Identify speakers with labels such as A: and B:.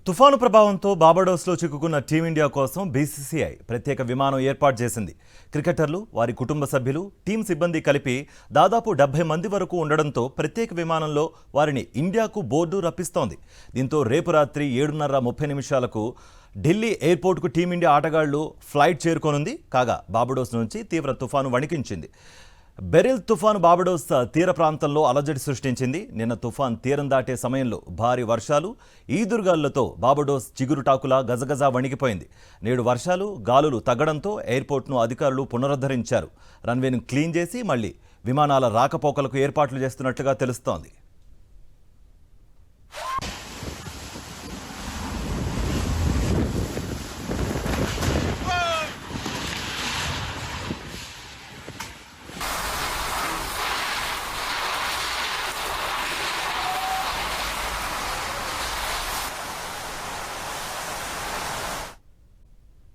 A: తుఫాను ప్రభావంతో బార్బడోస్లో చిక్కుకున్న టీమిండియా కోసం బీసీసీఐ ప్రత్యేక విమానం ఏర్పాటు చేసింది. క్రికెటర్లు, వారి కుటుంబ సభ్యులు, టీం సిబ్బంది కలిపి దాదాపు 70 మంది వరకు ఉండడంతో ప్రత్యేక విమానంలో వారిని ఇండియాకు బోర్డు రప్పిస్తోంది. దీంతో రేపు రాత్రి 7:30 ఢిల్లీ ఎయిర్పోర్టుకు టీమిండియా ఆటగాళ్లు ఫ్లైట్ చేరుకోనుంది. కాగా బార్బడోస్ నుంచి తీవ్ర తుఫాను వణికించింది. బెరిల్ తుఫాను బార్బడోస్ తీర ప్రాంతంలో అలజడి సృష్టించింది. నిన్న తుఫాన్ తీరం దాటే సమయంలో భారీ వర్షాలు, ఈదురుగాలులతో బార్బడోస్ చిగురుటాకులా గజగజా వణికిపోయింది. నేడు వర్షాలు, గాలులు తగ్గడంతో ఎయిర్పోర్ట్ను అధికారులు పునరుద్ధరించారు. రన్వేను క్లీన్ చేసి మళ్లీ విమానాల రాకపోకలకు ఏర్పాట్లు చేస్తున్నట్లుగా తెలుస్తోంది.